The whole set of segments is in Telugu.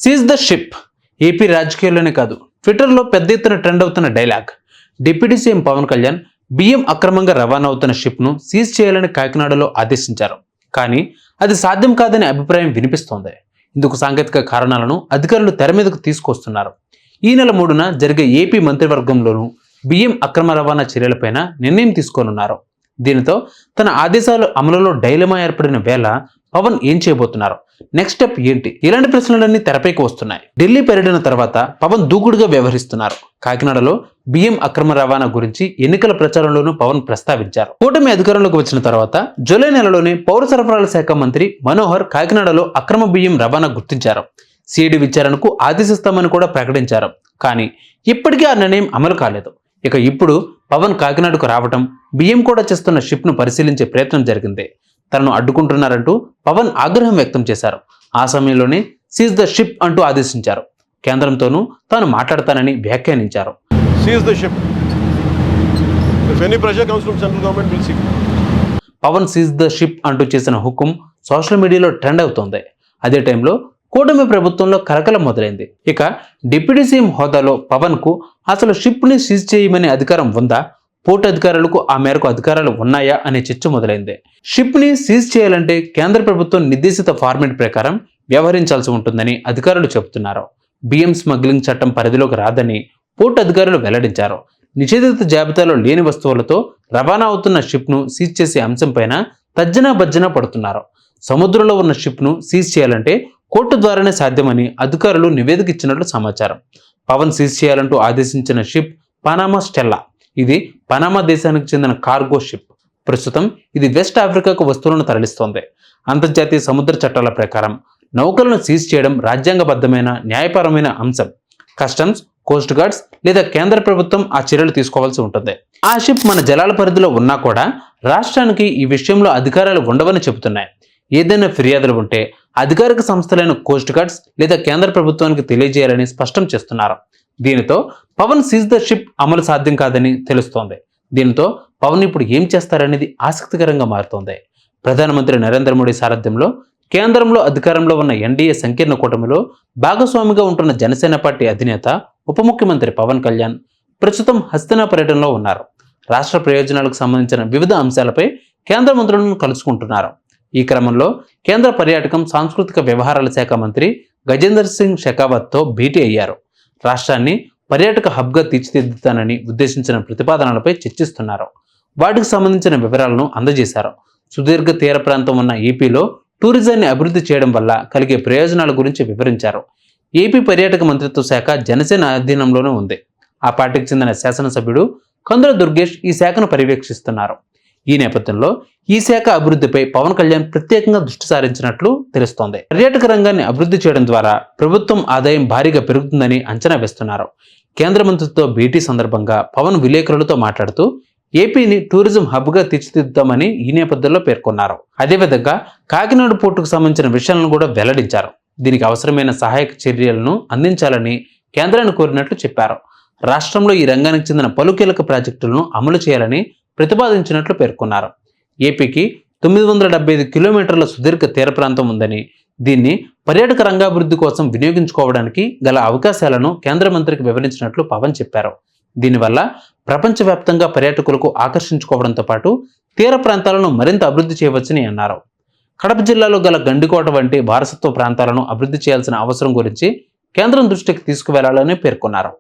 సీజ్ ద షిప్ ఏపీ రాజకీయాల్లోనే కాదు ట్విట్టర్లో పెద్ద ఎత్తున ట్రెండ్ అవుతున్న dialogue. Deputy CM Pawan Kalyan బియ్యం అక్రమంగా రవాణా అవుతున్న షిప్ను సీజ్ చేయాలని కాకినాడలో ఆదేశించారు. కానీ అది సాధ్యం కాదనే అభిప్రాయం వినిపిస్తోంది. ఇందుకు సాంకేతిక కారణాలను అధికారులు తెర మీదకు తీసుకొస్తున్నారు. ఈ నెల 3న జరిగే ఏపీ మంత్రివర్గంలోనూ బియ్యం అక్రమ రవాణా చర్యలపైన నిర్ణయం తీసుకోనున్నారు. దీనితో తన ఆదేశాలు అమలులో డైలమా ఏర్పడిన వేళ పవన్ ఏం చేయబోతున్నారు, నెక్స్ట్ స్టెప్ ఏంటి, ఇలాంటి ప్రశ్నలన్నీ తెరపైకి వస్తున్నాయి. ఢిల్లీ పర్యటన తర్వాత పవన్ దూకుడుగా వ్యవహరిస్తున్నారు. కాకినాడలో బియ్యం అక్రమ రవాణా గురించి ఎన్నికల ప్రచారంలోనూ పవన్ ప్రస్తావించారు. కూటమి అధికారంలోకి వచ్చిన తర్వాత జూలై నెలలోనే పౌర సరఫరాల శాఖ మంత్రి మనోహర్ కాకినాడలో అక్రమ బియ్యం రవాణా గుర్తించారు. సిఐడి విచారణకు ఆదేశిస్తామని కూడా ప్రకటించారు. కానీ ఇప్పటికీ ఆ నిర్ణయం అమలు కాలేదు. ఇక ఇప్పుడు పవన్ కాకినాడకు రావటం, బియ్యం కూడా చేస్తున్న షిప్ను పరిశీలించే ప్రయత్నం జరిగింది. తనను అడ్డుకుంటున్నారంటూ పవన్ ఆగ్రహం వ్యక్తం చేశారు. ఆ సమయంలోనే సీజ్ ద షిప్ అంటూ ఆదేశించారు. కేంద్రంతోనూ తాను మాట్లాడతానని వ్యాఖ్యానించారు. పవన్ సీజ్ ద షిప్ అంటూ చేసిన హుకుం సోషల్ మీడియాలో ట్రెండ్ అవుతోంది. అదే టైంలో కూటమి ప్రభుత్వంలో కలకలం మొదలైంది. ఇక డిప్యూటీ సీఎం హోదాలో పవన్ కు అసలు షిప్ ని సీజ్ చేయమనే అధికారం ఉందా, పోర్టు అధికారులకు ఆ మేరకు అధికారాలు ఉన్నాయా అనే చర్చ మొదలైంది. షిప్ ని సీజ్ చేయాలంటే కేంద్ర ప్రభుత్వం నిర్దేశిత ఫార్మేట్ ప్రకారం వ్యవహరించాల్సి ఉంటుందని అధికారులు చెబుతున్నారు. బియ్యం స్మగ్లింగ్ చట్టం పరిధిలోకి రాదని పోర్టు అధికారులు వెల్లడించారు. నిషేధిత జాబితాలో లేని వస్తువులతో రవాణా అవుతున్న షిప్ ను సీజ్ చేసే అంశంపైన తర్జనా భర్జనా పడుతున్నారు. సముద్రంలో ఉన్న షిప్ ను సీజ్ చేయాలంటే కోర్టు ద్వారానే సాధ్యమని అధికారులు నివేదిక ఇచ్చినట్లు సమాచారం. పవన్ సీజ్ చేయాలంటూ ఆదేశించిన షిప్ పనామా స్టెల్లా. ఇది పనామా దేశానికి చెందిన కార్గో షిప్. ప్రస్తుతం ఇది వెస్ట్ ఆఫ్రికాకు వస్తువులను తరలిస్తోంది. అంతర్జాతీయ సముద్ర చట్టాల ప్రకారం నౌకలను సీజ్ చేయడం రాజ్యాంగబద్ధమైన న్యాయపరమైన అంశం. కస్టమ్స్, కోస్ట్ గార్డ్స్ లేదా కేంద్ర ప్రభుత్వం ఆ చర్యలు తీసుకోవాల్సి ఉంటుంది. ఆ షిప్ మన జలాల పరిధిలో ఉన్నా కూడా రాష్ట్రానికి ఈ విషయంలో అధికారాలు ఉండవని చెబుతున్నాయి. ఏదైనా ఫిర్యాదులు ఉంటే అధికారిక సంస్థలైన కోస్ట్ గార్డ్స్ లేదా కేంద్ర ప్రభుత్వానికి తెలియజేయాలని స్పష్టం చేస్తున్నారు. దీనితో పవన్ సీజ్ ద షిప్ అమలు సాధ్యం కాదని తెలుస్తోంది. దీనితో పవన్ ఇప్పుడు ఏం చేస్తారనేది ఆసక్తికరంగా మారుతోంది. ప్రధానమంత్రి నరేంద్ర మోడీ సారథ్యంలో కేంద్రంలో అధికారంలో ఉన్న ఎన్డీఏ సంకీర్ణ కూటమిలో భాగస్వామిగా ఉంటున్న జనసేన పార్టీ అధినేత ఉప ముఖ్యమంత్రి పవన్ కళ్యాణ్ ప్రస్తుతం హస్తినా పర్యటనలో ఉన్నారు. రాష్ట్ర ప్రయోజనాలకు సంబంధించిన వివిధ అంశాలపై కేంద్ర మంత్రులను కలుసుకుంటున్నారు. ఈ క్రమంలో కేంద్ర పర్యాటకం, సాంస్కృతిక వ్యవహారాల శాఖ మంత్రి గజేందర్ సింగ్ షెకావత్తో భేటీ అయ్యారు. రాష్ట్రాన్ని పర్యాటక హబ్గా తీర్చిదిద్దుతానని ఉద్దేశించిన ప్రతిపాదనలపై చర్చిస్తున్నారు. వాటికి సంబంధించిన వివరాలను అందజేశారు. సుదీర్ఘ తీర ప్రాంతం ఉన్న ఏపీలో టూరిజాన్ని అభివృద్ధి చేయడం వల్ల కలిగే ప్రయోజనాల గురించి వివరించారు. ఏపీ పర్యాటక మంత్రిత్వ శాఖ జనసేన అధీనంలోనే ఉంది. ఆ పార్టీకి చెందిన శాసనసభ్యుడు కందుల దుర్గేష్ ఈ శాఖను పర్యవేక్షిస్తున్నారు. ఈ నేపథ్యంలో ఈ శాఖ అభివృద్ధిపై పవన్ కళ్యాణ్ ప్రత్యేకంగా దృష్టి సారించినట్లు తెలుస్తోంది. పర్యాటక రంగాన్ని అభివృద్ధి చేయడం ద్వారా ప్రభుత్వం ఆదాయం భారీగా పెరుగుతుందని అంచనా వేస్తున్నారు. కేంద్ర మంత్రితో భేటీ సందర్భంగా పవన్ విలేకరులతో మాట్లాడుతూ ఏపీని టూరిజం హబ్గా తీర్చిదిద్దామని ఈ నేపథ్యంలో పేర్కొన్నారు. అదేవిధంగా కాకినాడ పోర్టుకు సంబంధించిన విషయాలను కూడా వెల్లడించారు. దీనికి అవసరమైన సహాయక చర్యలను అందించాలని కేంద్రాన్ని కోరినట్లు చెప్పారు. రాష్ట్రంలో ఈ రంగానికి చెందిన పలు కీలక ప్రాజెక్టులను అమలు చేయాలని ప్రతిపాదించినట్లు పేర్కొన్నారు. ఏపీకి 975 కిలోమీటర్ల సుదీర్ఘ తీర ప్రాంతం ఉందని, దీన్ని పర్యాటక రంగాభివృద్ధి కోసం వినియోగించుకోవడానికి గల అవకాశాలను కేంద్ర మంత్రికి వివరించినట్లు పవన్ చెప్పారు. దీనివల్ల ప్రపంచవ్యాప్తంగా పర్యాటకులకు ఆకర్షించుకోవడంతో పాటు తీర ప్రాంతాలను మరింత అభివృద్ధి చేయవచ్చని అన్నారు. కడప జిల్లాలో గల గండికోట వంటి వారసత్వ ప్రాంతాలను అభివృద్ధి చేయాల్సిన అవసరం గురించి కేంద్రం దృష్టికి తీసుకువెళ్లాలని పేర్కొన్నారు.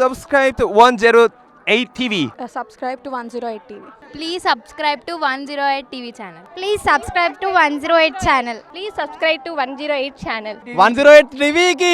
Subscribe to 108 TV. Please subscribe to 108 TV channel. Please subscribe to 108 channel. Please subscribe to 108 channel. 108 TV ki